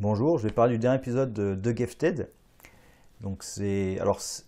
Bonjour, je vais parler du dernier épisode de Gifted. Donc si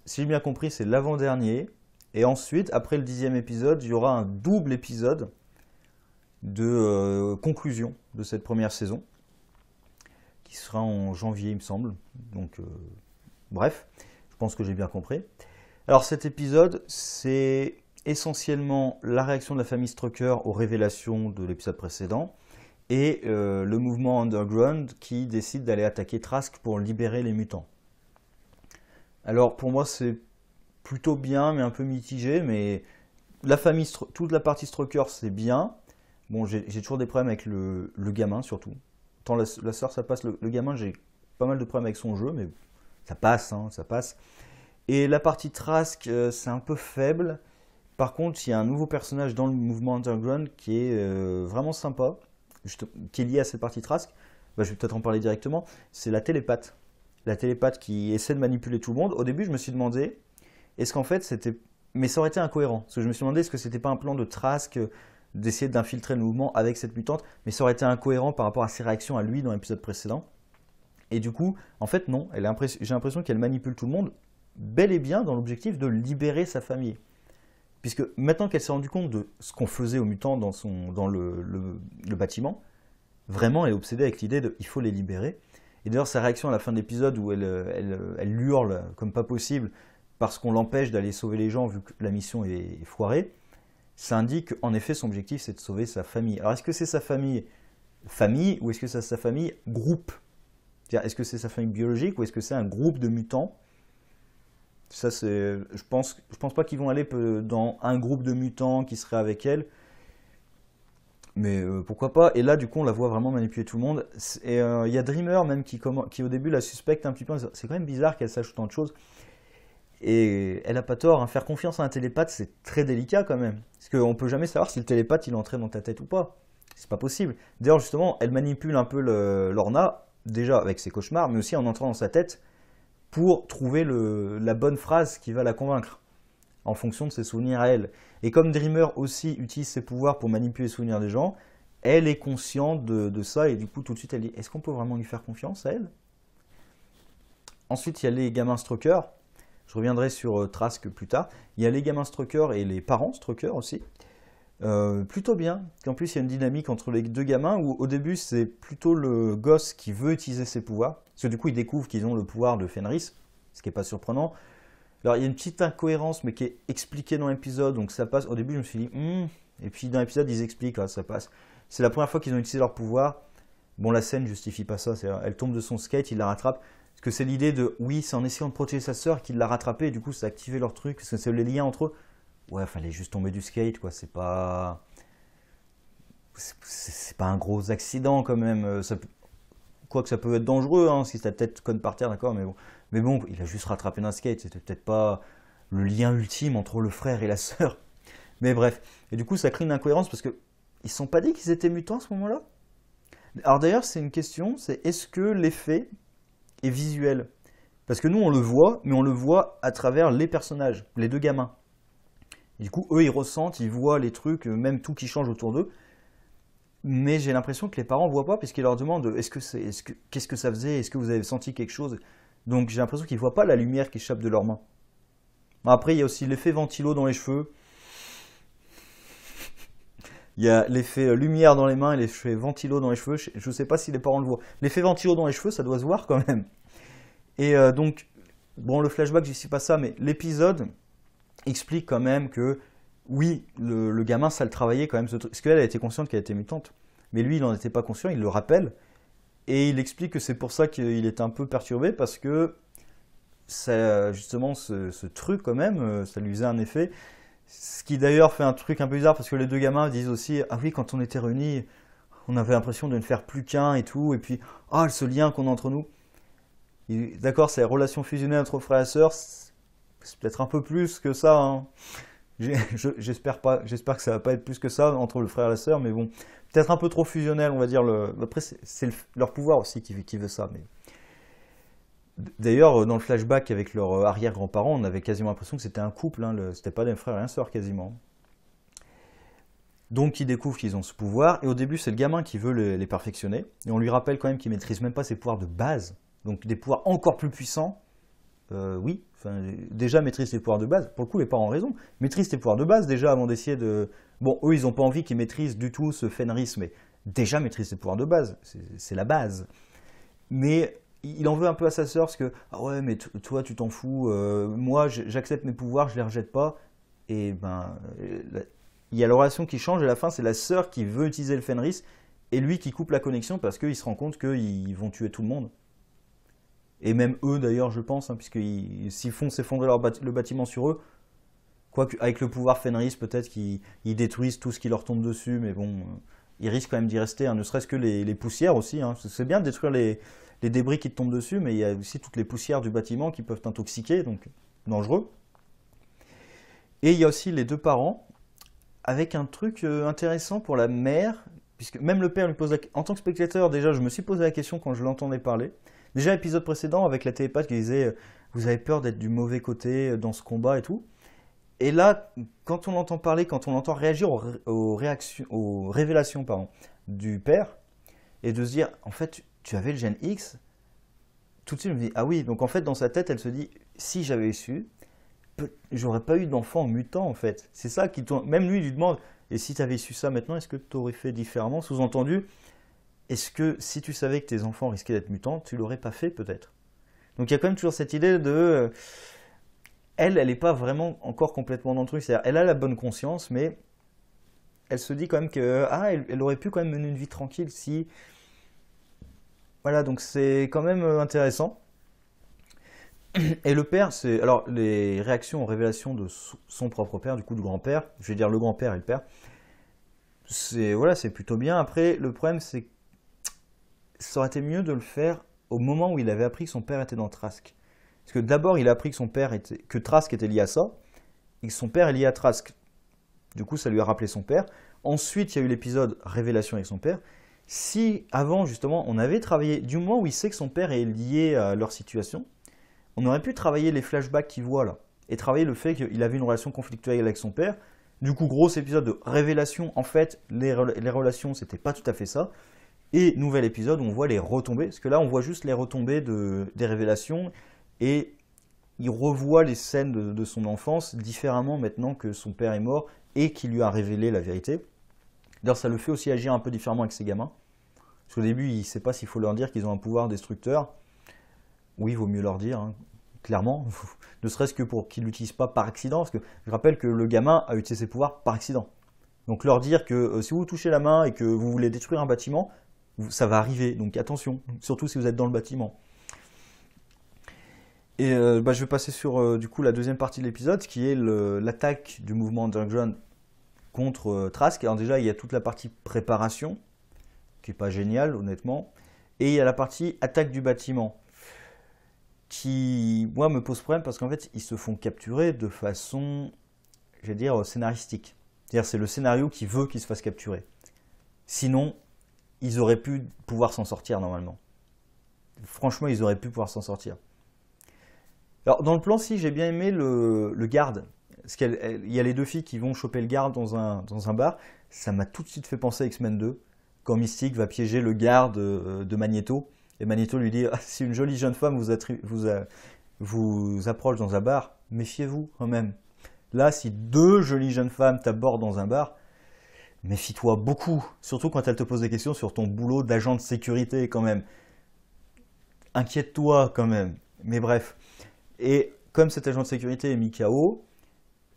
j'ai bien compris, c'est l'avant-dernier. Et ensuite, après le 10e épisode, il y aura un double épisode de conclusion de cette première saison, qui sera en janvier, il me semble. Donc, bref, je pense que j'ai bien compris. Alors cet épisode, c'est essentiellement la réaction de la famille Strucker aux révélations de l'épisode précédent et le mouvement Underground qui décide d'aller attaquer Trask pour libérer les mutants. Alors pour moi c'est plutôt bien mais un peu mitigé, mais toute la partie Strucker c'est bien. Bon, j'ai toujours des problèmes avec le gamin surtout. Tant la sœur ça passe, le gamin j'ai pas mal de problèmes avec son jeu, mais ça passe, hein, ça passe. Et la partie Trask c'est un peu faible. Par contre, il y a un nouveau personnage dans le mouvement Underground qui est vraiment sympa, qui est lié à cette partie Trask. Bah, je vais peut-être en parler directement. C'est la télépathe. La télépathe qui essaie de manipuler tout le monde. Au début, je me suis demandé, est-ce qu'en fait c'était. Mais ça aurait été incohérent. Parce que je me suis demandé, est-ce que c'était pas un plan de Trask d'essayer d'infiltrer le mouvement avec cette mutante. Mais ça aurait été incohérent par rapport à ses réactions à lui dans l'épisode précédent. Et du coup, en fait, non. J'ai l'impression qu'elle manipule tout le monde bel et bien dans l'objectif de libérer sa famille. Puisque maintenant qu'elle s'est rendue compte de ce qu'on faisait aux mutants dans le bâtiment, vraiment elle est obsédée avec l'idée de il faut les libérer. Et d'ailleurs sa réaction à la fin de l'épisode où elle hurle comme pas possible parce qu'on l'empêche d'aller sauver les gens vu que la mission est foirée, ça indique qu'en effet son objectif c'est de sauver sa famille. Alors est-ce que c'est sa famille ou est-ce que c'est sa famille groupe? C'est-à-dire, est-ce que c'est sa famille biologique ou est-ce que c'est un groupe de mutants? Ça, je pense pas qu'ils vont aller dans un groupe de mutants qui serait avec elle. Mais pourquoi pas. Et là, du coup, on la voit vraiment manipuler tout le monde. Et il y a Dreamer même qui au début la suspecte un petit peu. C'est quand même bizarre qu'elle sache autant de choses. Et elle a pas tort. Hein. Faire confiance à un télépathe, c'est très délicat quand même. Parce qu'on peut jamais savoir si le télépathe il est entré dans ta tête ou pas. C'est pas possible. D'ailleurs, justement, elle manipule un peu Lorna, déjà avec ses cauchemars, mais aussi en entrant dans sa tête pour trouver la bonne phrase qui va la convaincre, en fonction de ses souvenirs à elle. Et comme Dreamer aussi utilise ses pouvoirs pour manipuler les souvenirs des gens, elle est consciente de ça, et du coup tout de suite elle dit, est-ce qu'on peut vraiment lui faire confiance à elle? Ensuite il y a les gamins Strucker, je reviendrai sur Trask plus tard, il y a les gamins Strucker et les parents Strucker aussi. Plutôt bien, en plus il y a une dynamique entre les deux gamins où au début c'est plutôt le gosse qui veut utiliser ses pouvoirs, parce que du coup ils découvrent qu'ils ont le pouvoir de Fenris, ce qui n'est pas surprenant. Alors il y a une petite incohérence mais qui est expliquée dans l'épisode, donc ça passe. Au début je me suis dit, et puis dans l'épisode ils expliquent, ça passe. C'est la première fois qu'ils ont utilisé leur pouvoir. Bon, la scène justifie pas ça, elle tombe de son skate, il la rattrape. Parce que c'est l'idée de, oui, c'est en essayant de protéger sa sœur qu'il l'a rattrapé, et du coup ça a activé leur truc, parce que c'est les liens entre eux. Ouais, enfin, elle est juste tombée du skate, quoi. C'est pas. C'est pas un gros accident, quand même. Quoique ça peut être dangereux, hein, si ta tête conne par terre, d'accord, mais bon. Mais bon, il a juste rattrapé d'un skate. C'était peut-être pas le lien ultime entre le frère et la sœur. Mais bref. Et du coup, ça crée une incohérence parce que. Ils se sont pas dit qu'ils étaient mutants à ce moment-là? Alors d'ailleurs, c'est une question, c'est est-ce que l'effet est visuel? Parce que nous, on le voit, mais on le voit à travers les personnages, les deux gamins. Et du coup, eux, ils ressentent, ils voient les trucs, même tout qui change autour d'eux. Mais j'ai l'impression que les parents ne voient pas, puisqu'ils leur demandent qu'est-ce que ça faisait, est-ce que vous avez senti quelque chose. Donc j'ai l'impression qu'ils ne voient pas la lumière qui échappe de leurs mains. Après, il y a aussi l'effet ventilo dans les cheveux. Il y a l'effet lumière dans les mains et l'effet ventilo dans les cheveux. Je ne sais pas si les parents le voient. L'effet ventilo dans les cheveux, ça doit se voir quand même. Et donc, bon, le flashback, je ne sais pas ça, mais l'épisode explique quand même que oui, le gamin, ça le travaillait quand même. Parce qu'elle a été consciente qu'elle était mutante. Mais lui, il n'en était pas conscient, il le rappelle. Et il explique que c'est pour ça qu'il est un peu perturbé, parce que ça, justement, ce truc, quand même, ça lui faisait un effet. Ce qui d'ailleurs fait un truc un peu bizarre, parce que les deux gamins disent aussi, ah oui, quand on était réunis, on avait l'impression de ne faire plus qu'un et tout. Et puis, ah, ce lien qu'on a entre nous. D'accord, c'est la relation fusionnelle entre frères et sœurs. C'est peut-être un peu plus que ça, hein. J'espère pas, j'espère que ça va pas être plus que ça entre le frère et la sœur, mais bon, peut-être un peu trop fusionnel, on va dire. Après, c'est leur pouvoir aussi qui veut ça. Mais d'ailleurs, dans le flashback avec leurs arrière-grands-parents, on avait quasiment l'impression que c'était un couple. Hein, c'était pas des frères et une sœur quasiment. Donc ils découvrent qu'ils ont ce pouvoir, et au début c'est le gamin qui veut les perfectionner, et on lui rappelle quand même qu'il maîtrise même pas ses pouvoirs de base, donc des pouvoirs encore plus puissants. Oui, enfin, déjà maîtrise tes pouvoirs de base, pour le coup les parents ont raison, maîtrise tes pouvoirs de base déjà avant d'essayer de... Bon, eux ils n'ont pas envie qu'ils maîtrisent du tout ce Fenris, mais déjà maîtrise tes pouvoirs de base, c'est la base. Mais il en veut un peu à sa sœur, parce que, ah ouais mais toi tu t'en fous, moi j'accepte mes pouvoirs, je les rejette pas, et ben... il y a la relation qui change, et à la fin c'est la sœur qui veut utiliser le Fenris, et lui qui coupe la connexion parce qu'il se rend compte qu'ils vont tuer tout le monde. Et même eux d'ailleurs, je pense, hein, puisque s'ils font s'effondrer le bâtiment sur eux, quoique avec le pouvoir Fenris, peut-être qu'ils détruisent tout ce qui leur tombe dessus, mais bon, ils risquent quand même d'y rester, hein, ne serait-ce que les poussières aussi. Hein. C'est bien de détruire les débris qui te tombent dessus, mais il y a aussi toutes les poussières du bâtiment qui peuvent t'intoxiquer, donc dangereux. Et il y a aussi les deux parents, avec un truc intéressant pour la mère, puisque même le père lui pose en tant que spectateur, déjà je me suis posé la question quand je l'entendais parler. Déjà l'épisode précédent avec la télépathe qui disait vous avez peur d'être du mauvais côté dans ce combat et tout. Et là, quand on l'entend parler, quand on l'entend réagir aux révélations du père, et de se dire en fait tu avais le gène X, tout de suite je me dis ah oui, donc en fait dans sa tête elle se dit si j'avais su, j'aurais pas eu d'enfant mutant en fait. C'est ça qui tourne. Même lui demande et si tu avais su ça maintenant, est-ce que tu aurais fait différemment? Sous-entendu, est-ce que si tu savais que tes enfants risquaient d'être mutants, tu l'aurais pas fait peut-être? Donc il y a quand même toujours cette idée de... elle n'est pas vraiment encore complètement dans le truc. C'est-à-dire, elle a la bonne conscience, mais elle se dit quand même que elle aurait pu quand même mener une vie tranquille si... Voilà, donc c'est quand même intéressant. Et le père, c'est... Alors, les réactions aux révélations de son propre père, du coup du grand-père, je vais dire le grand-père et le père, c'est plutôt bien. Après, le problème, c'est que ça aurait été mieux de le faire au moment où il avait appris que son père était dans Trask. Parce que d'abord, il a appris que Trask était lié à ça, et que son père est lié à Trask. Du coup, ça lui a rappelé son père. Ensuite, il y a eu l'épisode Révélation avec son père. Si, avant, justement, on avait travaillé, du moment où il sait que son père est lié à leur situation, on aurait pu travailler les flashbacks qu'il voit là, et travailler le fait qu'il avait une relation conflictuelle avec son père. Du coup, gros épisode de Révélation, en fait, les relations, c'était pas tout à fait ça. Et nouvel épisode où on voit les retombées, parce que là on voit juste les retombées des révélations, et il revoit les scènes de son enfance différemment maintenant que son père est mort et qu'il lui a révélé la vérité. D'ailleurs ça le fait aussi agir un peu différemment avec ses gamins, parce qu'au début il ne sait pas s'il faut leur dire qu'ils ont un pouvoir destructeur. Oui, il vaut mieux leur dire, hein, clairement, ne serait-ce que pour qu'ils ne l'utilisent pas par accident, parce que je rappelle que le gamin a utilisé ses pouvoirs par accident. Donc leur dire que si vous touchez la main et que vous voulez détruire un bâtiment, ça va arriver, donc attention, surtout si vous êtes dans le bâtiment. Et je vais passer sur du coup la deuxième partie de l'épisode, qui est l'attaque du mouvement Underground contre Trask. Alors déjà, il y a toute la partie préparation, qui n'est pas géniale, honnêtement, et il y a la partie attaque du bâtiment, qui, moi, me pose problème, parce qu'en fait, ils se font capturer de façon, je vais dire, scénaristique. C'est-à-dire, c'est le scénario qui veut qu'ils se fassent capturer. Sinon, ils auraient pu pouvoir s'en sortir normalement. Franchement, ils auraient pu pouvoir s'en sortir. Alors, dans le plan, si, j'ai bien aimé le garde. Parce qu'il y a les deux filles qui vont choper le garde dans un bar. Ça m'a tout de suite fait penser à X-Men 2, quand Mystique va piéger le garde de Magneto. Et Magneto lui dit si une jolie jeune femme vous approche dans un bar, méfiez-vous quand même. Là, si deux jolies jeunes femmes t'abordent dans un bar, méfie-toi beaucoup, surtout quand elle te pose des questions sur ton boulot d'agent de sécurité quand même. Inquiète-toi quand même. Mais bref. Et comme cet agent de sécurité est mis KO,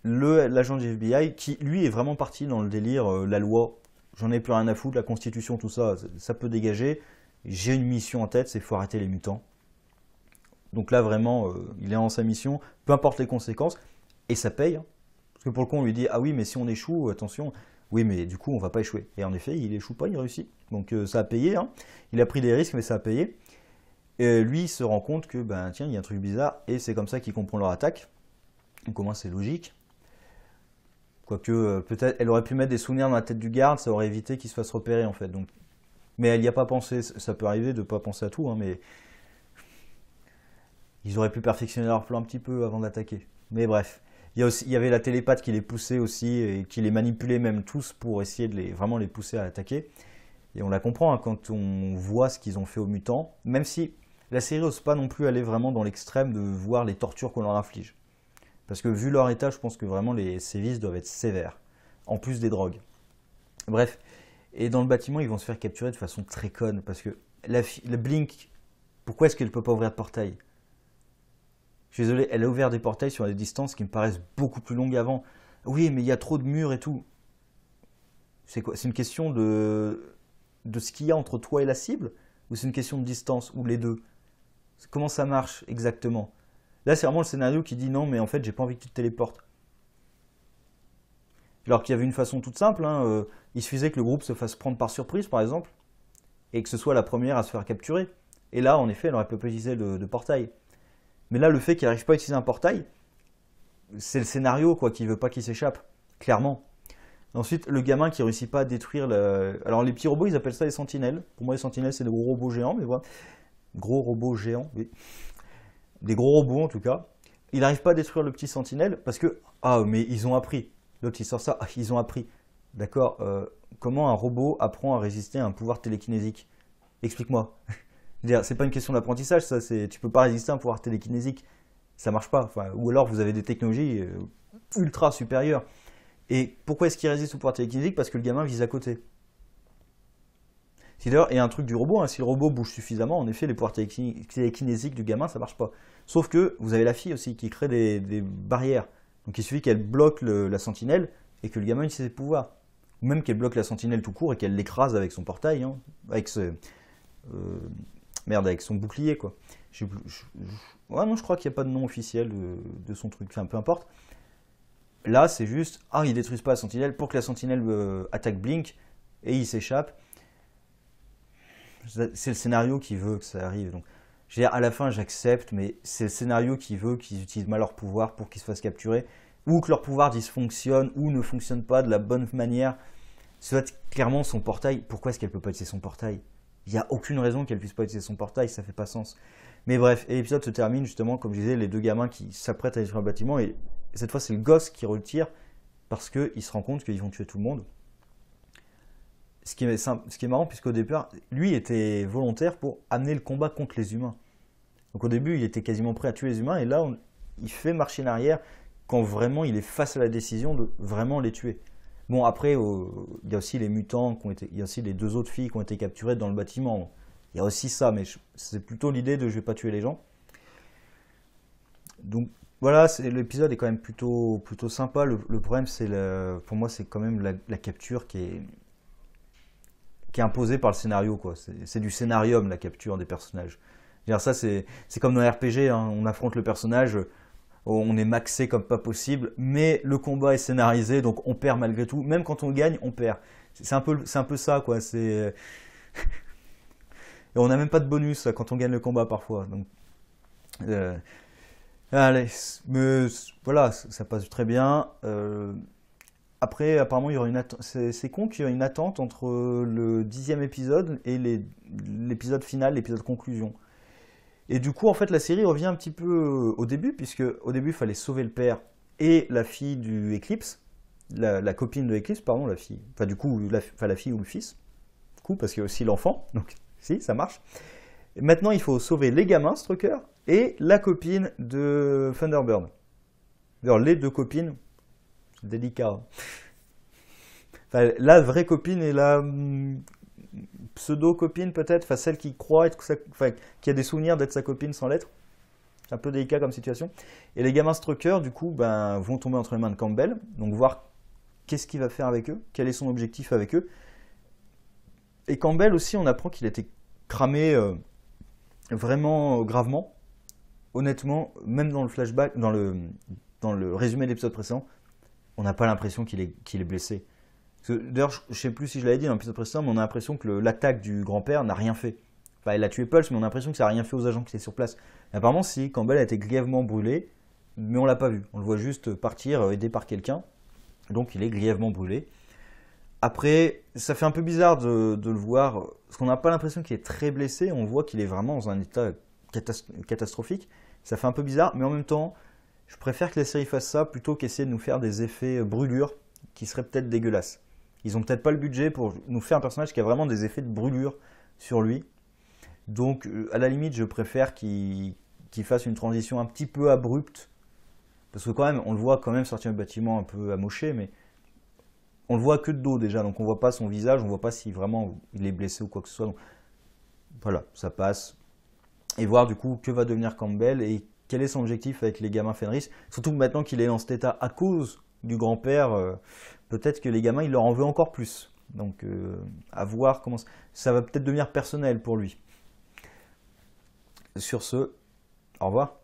l'agent du FBI, qui lui est vraiment parti dans le délire, la loi, j'en ai plus rien à foutre, la constitution, tout ça, ça peut dégager. J'ai une mission en tête, c'est faut arrêter les mutants. Donc là vraiment, il est en sa mission, peu importe les conséquences, et ça paye. Hein. Parce que pour le coup on lui dit ah oui mais si on échoue, attention. Oui, mais du coup, on ne va pas échouer. Et en effet, il échoue pas, il réussit. Donc ça a payé. Hein. Il a pris des risques, mais ça a payé. Et lui, il se rend compte que, ben tiens, il y a un truc bizarre. Et c'est comme ça qu'il comprend leur attaque. Donc au moins, c'est logique. Quoique, peut-être, elle aurait pu mettre des souvenirs dans la tête du garde, ça aurait évité qu'il se fasse repérer, en fait. Donc, mais elle n'y a pas pensé. Ça peut arriver de ne pas penser à tout, hein, mais ils auraient pu perfectionner leur plan un petit peu avant d'attaquer. Mais bref. Il y avait la télépathe qui les poussait aussi et qui les manipulait même tous pour essayer de vraiment les pousser à attaquer. Et on la comprend hein, quand on voit ce qu'ils ont fait aux mutants, même si la série n'ose pas non plus aller vraiment dans l'extrême de voir les tortures qu'on leur inflige. Parce que vu leur état, je pense que vraiment les sévices doivent être sévères, en plus des drogues. Bref, et dans le bâtiment, ils vont se faire capturer de façon très conne, parce que la Blink, pourquoi est-ce qu'elle ne peut pas ouvrir de portail? Je suis désolé, elle a ouvert des portails sur des distances qui me paraissent beaucoup plus longues avant. Oui, mais il y a trop de murs et tout. C'est quoi? C'est une question de ce qu'il y a entre toi et la cible? Ou c'est une question de distance? Ou les deux? Comment ça marche exactement? Là, c'est vraiment le scénario qui dit non, mais en fait, j'ai pas envie que tu te téléportes. Alors qu'il y avait une façon toute simple, hein, il suffisait que le groupe se fasse prendre par surprise, par exemple, et que ce soit la première à se faire capturer. Et là, en effet, elle aurait pu utiliser de portail. Mais là, le fait qu'il n'arrive pas à utiliser un portail, c'est le scénario quoi, qui veut pas qu'il s'échappe, clairement. Ensuite, le gamin qui réussit pas à détruire le... Alors les petits robots, ils appellent ça les sentinelles. Pour moi, les sentinelles, c'est des gros robots géants, mais voilà. Gros robots géants, oui. Des gros robots en tout cas. Il n'arrive pas à détruire le petit sentinelle parce que... Ah, mais ils ont appris. L'autre, il sort ça. Ah, ils ont appris. D'accord. Comment un robot apprend à résister à un pouvoir télékinésique? Explique-moi. C'est pas une question d'apprentissage, ça. Tu peux pas résister à un pouvoir télékinésique. Ça marche pas. Enfin, ou alors vous avez des technologies ultra supérieures. Et pourquoi est-ce qu'il résiste au pouvoir télékinésique? Parce que le gamin vise à côté. Si d'ailleurs, il y a un truc du robot, hein, si le robot bouge suffisamment, en effet, les pouvoirs télékinésiques du gamin, ça marche pas. Sauf que vous avez la fille aussi qui crée des barrières. Donc il suffit qu'elle bloque la sentinelle et que le gamin utilise ses pouvoirs. Ou même qu'elle bloque la sentinelle tout court et qu'elle l'écrase avec son portail, hein, avec avec son bouclier, quoi. Ouais, non, je crois qu'il n'y a pas de nom officiel de son truc, enfin, peu importe. Là, c'est juste, ils détruisent pas la sentinelle pour que la sentinelle attaque Blink et il s'échappe. C'est le scénario qui veut que ça arrive. Donc, je veux dire, à la fin, j'accepte, mais c'est le scénario qui veut qu'ils utilisent mal leur pouvoir pour qu'ils se fassent capturer, ou que leur pouvoir dysfonctionne ou ne fonctionne pas de la bonne manière. Soit clairement son portail. Pourquoi est-ce qu'elle peut pas utiliser son portail? Il n'y a aucune raison qu'elle puisse pas utiliser son portail, ça fait pas sens. Mais bref, et l'épisode se termine justement, comme je disais, les deux gamins qui s'apprêtent à détruire le bâtiment, et cette fois c'est le gosse qui retire parce qu'il se rend compte qu'ils vont tuer tout le monde. Ce qui est marrant, puisqu'au départ, lui était volontaire pour amener le combat contre les humains. Donc au début, il était quasiment prêt à tuer les humains, et là, il fait marcher en arrière quand vraiment il est face à la décision de vraiment les tuer. Bon, après, il y a aussi les mutants, il y a aussi les deux autres filles qui ont été capturées dans le bâtiment. Il y a aussi ça, mais c'est plutôt l'idée de je vais pas tuer les gens. Donc voilà, l'épisode est quand même plutôt sympa. Le problème, pour moi, c'est quand même la capture qui est imposée par le scénario, quoi. C'est du scénarium, la capture des personnages. Ça, c'est comme dans un RPG, hein, on affronte le personnage, on est maxé comme pas possible, mais le combat est scénarisé, donc on perd malgré tout. Même quand on gagne, on perd. C'est un peu ça, quoi. Et on n'a même pas de bonus quand on gagne le combat parfois. Donc, allez, mais voilà, ça passe très bien. Après, apparemment, il y aura c'est con qu'il y ait une attente entre le 10e épisode et l'épisode final, l'épisode conclusion. Et du coup, en fait, la série revient un petit peu au début, puisque au début, il fallait sauver le père et la fille du Eclipse, la copine de Eclipse, pardon, la fille, enfin du coup, la fille ou le fils, du coup, parce qu'il y a aussi l'enfant, donc si, ça marche. Et maintenant, il faut sauver les gamins, Strucker, et la copine de Thunderbird. D'ailleurs, les deux copines, c'est délicat. Enfin, la vraie copine et la pseudo-copine peut-être, enfin celle qui croit être qui a des souvenirs d'être sa copine sans l'être. C'est un peu délicat comme situation. Et les gamins Strucker, du coup, vont tomber entre les mains de Campbell, donc voir qu'est-ce qu'il va faire avec eux, quel est son objectif avec eux. Et Campbell aussi, on apprend qu'il a été cramé vraiment gravement. Honnêtement, même dans le flashback, dans le résumé de l'épisode précédent, on n'a pas l'impression qu'il est blessé. D'ailleurs, je ne sais plus si je l'avais dit dans l'épisode précédent, mais on a l'impression que l'attaque du grand-père n'a rien fait. Enfin, elle a tué Pulse, mais on a l'impression que ça n'a rien fait aux agents qui étaient sur place. Et apparemment, si, Campbell a été grièvement brûlé, mais on l'a pas vu. On le voit juste partir, aidé par quelqu'un. Donc, il est grièvement brûlé. Après, ça fait un peu bizarre de le voir, parce qu'on n'a pas l'impression qu'il est très blessé. On voit qu'il est vraiment dans un état catastrophique. Ça fait un peu bizarre, mais en même temps, Je préfère que la série fasse ça plutôt qu'essayer de nous faire des effets brûlure qui seraient peut-être dégueulasses. Ils ont peut-être pas le budget pour nous faire un personnage qui a vraiment des effets de brûlure sur lui. Donc à la limite, je préfère qu'il fasse une transition un petit peu abrupte. Parce que quand même, on le voit quand même sortir du bâtiment un peu amoché, mais on le voit que de dos déjà, donc on voit pas son visage, on voit pas si vraiment il est blessé ou quoi que ce soit. Donc voilà, ça passe. Et voir du coup que va devenir Campbell et quel est son objectif avec les gamins Fenris. Surtout que maintenant qu'il est dans cet état à cause du grand-père, peut-être que les gamins, il leur en veut encore plus. Donc à voir comment ça va peut-être devenir personnel pour lui. Sur ce, au revoir.